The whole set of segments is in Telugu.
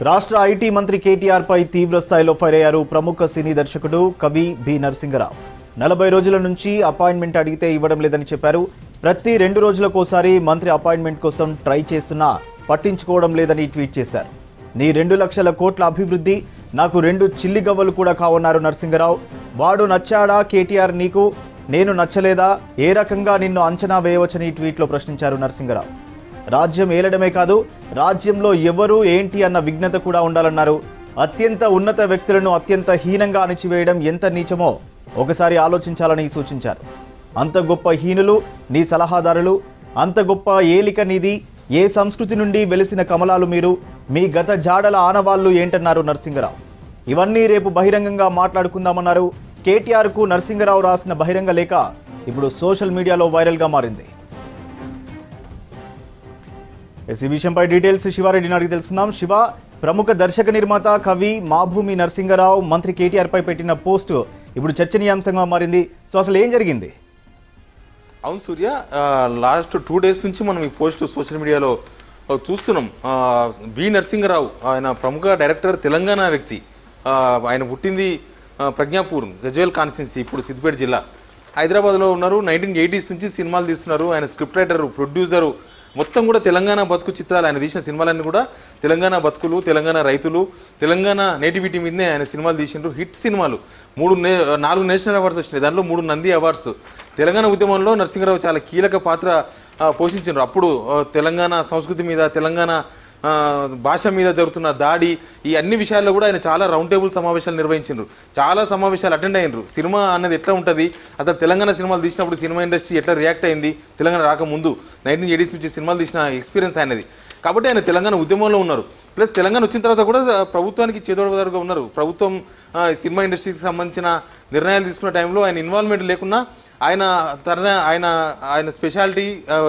రాష్ట్ర ఐటీ మంత్రి కేటీఆర్ పై తీవ్ర స్థాయిలో ఫైర్ అయ్యారు ప్రముఖ సినీ దర్శకుడు కవి బి నరసింగరావు. 40 రోజుల నుంచి అపాయింట్మెంట్ అడిగితే ఇవ్వడం లేదని చెప్పారు. ప్రతి 2 రోజులకోసారి మంత్రి అపాయింట్మెంట్ కోసం ట్రై చేస్తున్నా పట్టించుకోవడం లేదని ట్వీట్ చేశారు. నీ 2 లక్షల కోట్ల అభివృద్ధి నాకు 2 చిల్లి గవ్వలు కూడా కావన్నారు నరసింగరావు. వాడు నచ్చాడా కేటీఆర్ నీకు, నేను నచ్చలేదా, ఏ రకంగా నిన్ను అంచనా వేయవచ్చని ట్వీట్లో ప్రశ్నించారు నరసింగరావు. రాజ్యం ఏలడమే కాదు, రాజ్యంలో ఎవరు ఏంటి అన్న విజ్ఞత కూడా ఉండాలన్నారు. అత్యంత ఉన్నత వ్యక్తులను అత్యంత హీనంగా అణిచివేయడం ఎంత నీచమో ఒకసారి ఆలోచించాలని సూచించారు. అంత గొప్ప హీనులు నీ సలహాదారులు, అంత గొప్ప ఏలిక నీది, ఏ సంస్కృతి నుండి వెలిసిన కమలాలు మీరు, మీ గత జాడల ఆనవాళ్లు ఏంటన్నారు నరసింగరావు. ఇవన్నీ రేపు బహిరంగంగా మాట్లాడుకుందామన్నారు. కేటీఆర్కు నరసింగరావు రాసిన బహిరంగ లేఖ ఇప్పుడు సోషల్ మీడియాలో వైరల్గా మారింది. ఈ విషయంపై డీటెయిల్స్ శివారెడ్డిని అడిగి తెలుసుకుందాం. శివ, ప్రముఖ దర్శక నిర్మాత కవి మాభూమి నరసింగరావు మంత్రి కేటీఆర్ పై పెట్టిన పోస్టు ఇప్పుడు చర్చనీయాంశంగా మారింది. సో అసలు ఏం జరిగింది? అవును సూర్య, లాస్ట్ 2 days నుంచి మనం ఈ పోస్ట్ సోషల్ మీడియాలో చూస్తున్నాం. బి నరసింగరావు ఆయన ప్రముఖ డైరెక్టర్, తెలంగాణ వ్యక్తి. ఆయన పుట్టింది ప్రజ్ఞాపూర్, గజ్వేల్ కాన్స్టిట్యున్సీ, ఇప్పుడు సిద్దిపేట జిల్లా. హైదరాబాద్లో ఉన్నారు. 1980s నుంచి సినిమాలు తీస్తున్నారు. ఆయన స్క్రిప్ట్ రైటరు, ప్రొడ్యూసరు, మొత్తం కూడా తెలంగాణ బతుకు చిత్రాలు. ఆయన తీసిన సినిమాలన్నీ కూడా తెలంగాణ బతుకులు, తెలంగాణ రైతులు, తెలంగాణ నేటివిటీ మీదనే ఆయన సినిమాలు తీసిండ్రు. హిట్ సినిమాలు. 4 నేషనల్ అవార్డ్స్ వచ్చినాయి. దాంట్లో 3 నంది అవార్డ్స్. తెలంగాణ ఉద్యమంలో నరసింగరావు చాలా కీలక పాత్ర పోషించారు. అప్పుడు తెలంగాణ సంస్కృతి మీద, తెలంగాణ భాష మీద జరుగుతున్న దాడి, ఈ అన్ని విషయాల్లో కూడా ఆయన చాలా రౌండ్ టేబుల్ సమావేశాలు నిర్వహించారు. చాలా సమావేశాలు అటెండ్ అయ్యారు. సినిమా అనేది ఎట్లా ఉంటుంది, అసలు తెలంగాణ సినిమాలు తీసినప్పుడు సినిమా ఇండస్ట్రీ ఎట్లా రియాక్ట్ అయింది, తెలంగాణ రాకముందు 1980s నుంచి సినిమాలు తీసిన ఎక్స్పీరియన్స్ ఆయనది. కాబట్టి ఆయన తెలంగాణ ఉద్యమంలో ఉన్నారు. ప్లస్ తెలంగాణ వచ్చిన తర్వాత కూడా ప్రభుత్వానికి చేదోడుగా ఉన్నారు. ప్రభుత్వం సినిమా ఇండస్ట్రీకి సంబంధించిన నిర్ణయాలు తీసుకున్న టైంలో ఆయన ఇన్వాల్వ్మెంట్ లేకున్నా ఆయన స్పెషాలిటీ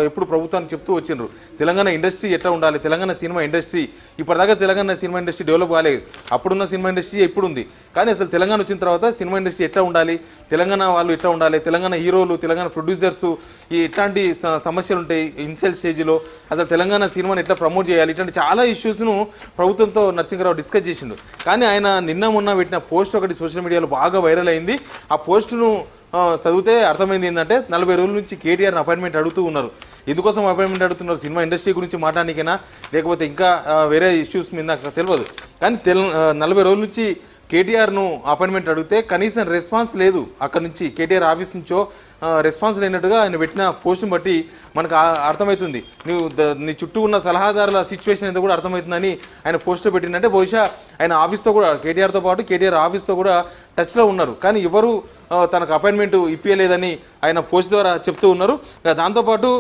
ఎప్పుడు ప్రభుత్వానికి చెప్తూ వచ్చిండ్రు. తెలంగాణ ఇండస్ట్రీ ఎట్లా ఉండాలి, తెలంగాణ సినిమా ఇండస్ట్రీ ఇప్పటిదాకా తెలంగాణ సినిమా ఇండస్ట్రీ డెవలప్ కాలేదు. అప్పుడున్న సినిమా ఇండస్ట్రీ ఇప్పుడు ఉంది. కానీ అసలు తెలంగాణ వచ్చిన తర్వాత సినిమా ఇండస్ట్రీ ఎట్లా ఉండాలి, తెలంగాణ వాళ్ళు ఎట్లా ఉండాలి, తెలంగాణ హీరోలు, తెలంగాణ ప్రొడ్యూసర్స్ ఎట్లాంటి సమస్యలు ఉంటాయి ఇనిషియల్ స్టేజ్లో, అసలు తెలంగాణ సినిమాని ఎట్లా ప్రమోట్ చేయాలి, ఇట్లాంటి చాలా ఇష్యూస్ను ప్రభుత్వంతో నరసింగరావు డిస్కస్ చేసిండు. కానీ ఆయన నిన్న మొన్న పెట్టిన పోస్ట్ ఒకటి సోషల్ మీడియాలో బాగా వైరల్ అయింది. ఆ పోస్టును చదివితే అర్థమైంది ఏంటంటే 40 రోజుల నుంచి కేటీఆర్ని అపాయింట్మెంట్ అడుగుతూ ఉన్నారు. ఎందుకోసం అపాయింట్మెంట్ అడుగుతున్నారు? సినిమా ఇండస్ట్రీ గురించి మాట్లాడడానికైనా, లేకపోతే ఇంకా వేరే ఇష్యూస్ మీద నాకు తెలియదు. కానీ 40 రోజుల నుంచి కేటీఆర్ను అపాయింట్మెంట్ అడిగితే కనీసం రెస్పాన్స్ లేదు. అక్కడ నుంచి కేటీఆర్ ఆఫీస్ నుంచో రెస్పాన్స్ లేనట్టుగా ఆయన పెట్టిన పోస్ట్ని బట్టి మనకు అర్థమవుతుంది. నీ చుట్టూ ఉన్న సలహాదారుల సిచ్యువేషన్ ఏదో కూడా అర్థమవుతుందని ఆయన పోస్ట్లో పెట్టిందంటే బహుశా ఆయన ఆఫీస్తో కూడా, కేటీఆర్తో పాటు కేటీఆర్ ఆఫీస్తో కూడా టచ్లో ఉన్నారు. కానీ ఎవరు తనకు అపాయింట్మెంట్ ఇప్పించలేదని ఆయన పోస్ట్ ద్వారా చెప్తూ ఉన్నారు. దాంతోపాటు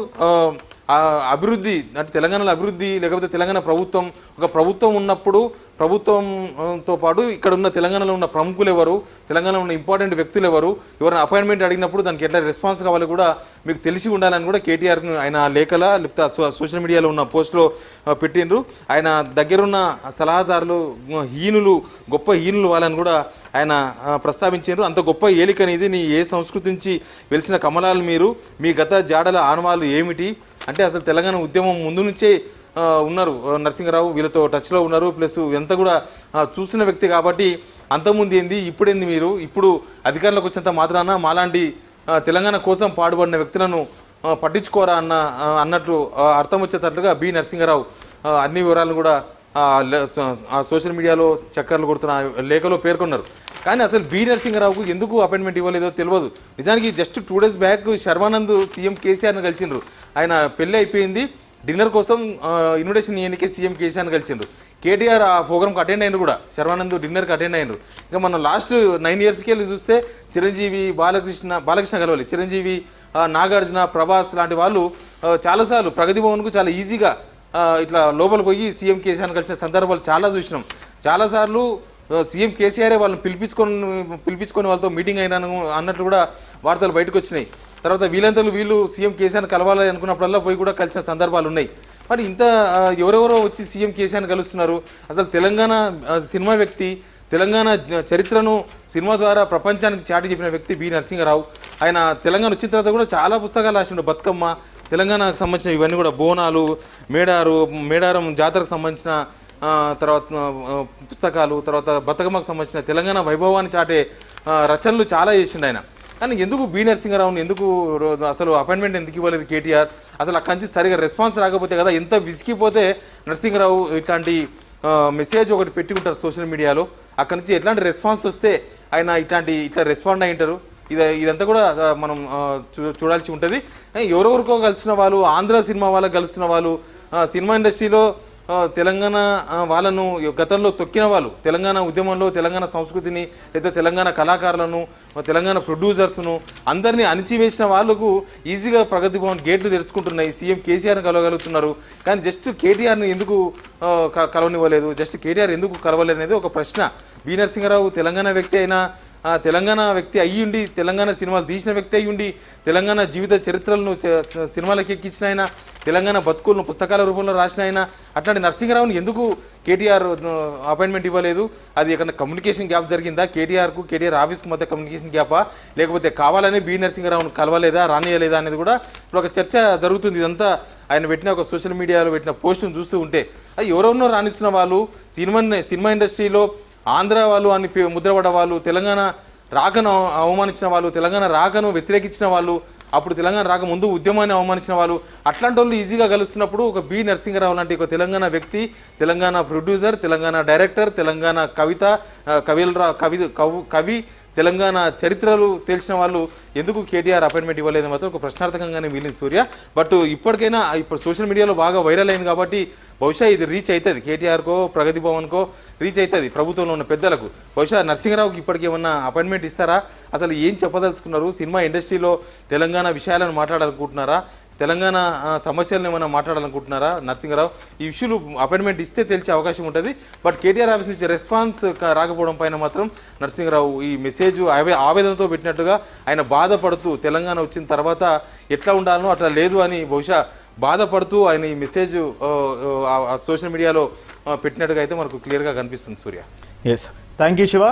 అభివృద్ధి అంటే తెలంగాణలో అభివృద్ధి, లేకపోతే తెలంగాణ ప్రభుత్వం, ఒక ప్రభుత్వం ఉన్నప్పుడు ప్రభుత్వంతో పాటు ఇక్కడ ఉన్న తెలంగాణలో ఉన్న ప్రముఖులు ఎవరు, తెలంగాణలో ఉన్న ఇంపార్టెంట్ వ్యక్తులు ఎవరు, ఎవరైనా అపాయింట్మెంట్ అడిగినప్పుడు దానికి ఎట్లా రెస్పాన్స్ కావాలి కూడా మీకు తెలిసి ఉండాలని కూడా కేటీఆర్ను ఆయన లేఖల లేకపోతే సోషల్ మీడియాలో ఉన్న పోస్ట్లో పెట్టిండ్రు. ఆయన దగ్గరున్న సలహాదారులు హీనులు, గొప్ప హీనులు వాళ్ళని కూడా ఆయన ప్రస్తావించారు. అంత గొప్ప ఏలికనేది నీ ఏ సంస్కృతి నుంచి వెలిసిన కమలాలు మీరు, మీ గత జాడల ఆనవాళ్ళు ఏమిటి అంటే అసలు తెలంగాణ ఉద్యమం ముందు నుంచే ఉన్నారు నరసింగరావు, వీళ్ళతో టచ్లో ఉన్నారు. ప్లస్ ఎంత కూడా చూసిన వ్యక్తి కాబట్టి అంతకుముందు ఏంది ఇప్పుడేంది, మీరు ఇప్పుడు అధికారంలోకి వచ్చినంత మాత్రాన మాలాంటి తెలంగాణ కోసం పాటుపడిన వ్యక్తులను పట్టించుకోరా అన్నట్లు అర్థం వచ్చేటట్లుగా బి నరసింగరావు అన్ని వివరాలను కూడా ఆ సోషల్ మీడియాలో చక్కర్లు కొడుతున్న లేఖలో పేర్కొన్నారు. కానీ అసలు బి నరసింగరావుకు ఎందుకు అపాయింట్మెంట్ ఇవ్వలేదో తెలియదు. నిజానికి just 2 days back Sharwanand CM కేసీఆర్ని కలిసిండ్రు. ఆయన పెళ్ళి అయిపోయింది, డిన్నర్ కోసం ఇన్విటేషన్ ఇవ్వడానికి సీఎం కేసీఆర్ని కలిసిండ్రు. కేటీఆర్ ఆ ప్రోగ్రామ్కి అటెండ్ అయినారు కూడా, శర్వానంద్ డిన్నర్కి అటెండ్ అయినారు. ఇంకా మనం లాస్ట్ 9 yearsకి వెళ్ళి చూస్తే చిరంజీవి, బాలకృష్ణ కలవాలి, చిరంజీవి, నాగార్జున, ప్రభాస్ లాంటి వాళ్ళు చాలాసార్లు ప్రగతి భవన్కు చాలా ఈజీగా ఇట్లా లోపల పోయి సీఎం కేసీఆర్ని కలిసిన సందర్భాలు చాలా చూసినాం. చాలాసార్లు సీఎం కేసీఆరే వాళ్ళని పిలిపించుకొని వాళ్ళతో మీటింగ్ అయినాను అన్నట్లు కూడా వార్తలు బయటకు వచ్చినాయి. తర్వాత వీళ్ళు సీఎం కేసీఆర్ని కలవాలని అనుకున్నప్పుడల్లా పోయి కూడా కలిసిన సందర్భాలు ఉన్నాయి. మరి ఇంత ఎవరెవరో వచ్చి సీఎం కేసీఆర్ని కలుస్తున్నారు. అసలు తెలంగాణ సినిమా వ్యక్తి, తెలంగాణ చరిత్రను సినిమా ద్వారా ప్రపంచానికి చాటి చెప్పిన వ్యక్తి బి నరసింగరావు. ఆయన తెలంగాణ వచ్చిన తర్వాత కూడా చాలా పుస్తకాలు రాసిండు. బతుకమ్మ, తెలంగాణకు సంబంధించిన ఇవన్నీ కూడా, బోనాలు, మేడారం జాతరకు సంబంధించిన తర్వాత పుస్తకాలు, తర్వాత బతుకమ్మకు సంబంధించిన తెలంగాణ వైభవాన్ని చాటే రచనలు చాలా చేసిండు ఆయన. కానీ ఎందుకు బి నరసింహారావుని ఎందుకు అసలు అపాయింట్మెంట్ ఎందుకు ఇవ్వలేదు కేటీఆర్? అసలు అక్కడి నుంచి సరిగా రెస్పాన్స్ రాకపోతే కదా, ఎంత విసిగిపోతే నరసింహారావు ఇట్లాంటి మెసేజ్ ఒకటి పెట్టుకుంటారు సోషల్ మీడియాలో, అక్కడి నుంచి ఎట్లాంటి రెస్పాన్స్ వస్తే ఆయన ఇట్లా రెస్పాండ్ అయి ఉంటారు. ఇదంతా కూడా మనం చూడాల్సి ఉంటుంది. ఎవరెవరికో కలిసిన వాళ్ళు, ఆంధ్ర సినిమా వాళ్ళకి కలుస్తున్న వాళ్ళు, సినిమా ఇండస్ట్రీలో తెలంగాణ వాళ్ళను గతంలో తొక్కిన వాళ్ళు, తెలంగాణ ఉద్యమంలో తెలంగాణ సంస్కృతిని లేదా తెలంగాణ కళాకారులను, తెలంగాణ ప్రొడ్యూసర్స్ను అందరినీ అణిచివేసిన వాళ్ళకు ఈజీగా ప్రగతి భవన్ గేట్లు తెరుచుకుంటున్నాయి. సీఎం కేసీఆర్ని కలవగలుగుతున్నారు. కానీ జస్ట్ కేటీఆర్ని ఎందుకు కలవనివ్వలేదు, జస్ట్ కేటీఆర్ ఎందుకు కలవలేదు అనేది ఒక ప్రశ్న. బి నరసింహారావు తెలంగాణ వ్యక్తి అయినా, తెలంగాణ వ్యక్తి అయ్యుండి, తెలంగాణ సినిమాలు తీసిన వ్యక్తి అయ్యుండి, తెలంగాణ జీవిత చరిత్రలను సినిమాలకు ఎక్కించిన ఆయన, తెలంగాణ బతుకులను పుస్తకాల రూపంలో రాసిన ఆయన, అట్లాంటి నరసింహారావుని ఎందుకు కేటీఆర్ అపాయింట్మెంట్ ఇవ్వలేదు? అది ఎక్కడ కమ్యూనికేషన్ గ్యాప్ జరిగిందా? కేటీఆర్ ఆఫీస్కి మధ్య కమ్యూనికేషన్ గ్యాపా, లేకపోతే కావాలని బి నరసింహారావుని కలవలేదా, రానియలేదా అనేది కూడా ఇప్పుడు ఒక చర్చ జరుగుతుంది. ఇదంతా ఆయన పెట్టిన ఒక సోషల్ మీడియాలో పెట్టిన పోస్టును చూస్తూ ఉంటే అది ఎవరెవరినో రాణిస్తున్న వాళ్ళు, సినిమా ఇండస్ట్రీలో ఆంధ్ర వాళ్ళు అని ముద్రపడ్డ వాళ్ళు, తెలంగాణ రాకను అవమానించిన వాళ్ళు, తెలంగాణ రాకను వ్యతిరేకించిన వాళ్ళు, అప్పుడు తెలంగాణ రాక ముందు ఉద్యమాన్ని అవమానించిన వాళ్ళు, అట్లాంటి వాళ్ళు ఈజీగా కలుస్తున్నప్పుడు ఒక బి నరసింహారావు లాంటి ఒక తెలంగాణ వ్యక్తి, తెలంగాణ ప్రొడ్యూసర్, తెలంగాణ డైరెక్టర్, తెలంగాణ కవి, తెలంగాణ చరిత్రలు తెలిసిన వాళ్ళు ఎందుకు కేటీఆర్ అపాయింట్మెంట్ ఇవ్వలేదు మాత్రం ఒక ప్రశ్నార్థకంగానే మిగిలింది సూర్య. బట్ ఇప్పటికైనా ఇప్పుడు సోషల్ మీడియాలో బాగా వైరల్ అయింది కాబట్టి బహుశా ఇది రీచ్ అవుతుంది, కేటీఆర్కో ప్రగతి భవన్కో రీచ్ అవుతుంది, ప్రభుత్వంలో ఉన్న పెద్దలకు. బహుశా నరసింహారావుకి ఇప్పటికి ఏమన్నా అపాయింట్మెంట్ ఇస్తారా? అసలు ఏం చెప్పదలుచుకున్నారు? సినిమా ఇండస్ట్రీలో తెలంగాణ విషయాలను మాట్లాడాలనుకుంటున్నారా? తెలంగాణ సమస్యలను ఏమైనా మాట్లాడాలనుకుంటున్నారా నరసింహారావు? ఈ ఇష్యూలు అపాయింట్మెంట్ ఇస్తే తెలిసే అవకాశం ఉంటుంది. బట్ కేటీఆర్ ఆఫీస్ నుంచి రెస్పాన్స్ రాకపోవడం పైన మాత్రం నరసింహారావు ఈ మెసేజ్ ఆవేదనతో పెట్టినట్టుగా ఆయన బాధపడుతూ, తెలంగాణ వచ్చిన తర్వాత ఎట్లా ఉండాలనో అట్లా లేదు అని బహుశా బాధపడుతూ ఆయన ఈ మెసేజ్ సోషల్ మీడియాలో పెట్టినట్టుగా అయితే మనకు క్లియర్గా కనిపిస్తుంది Surya. Yes, thank you Shiva.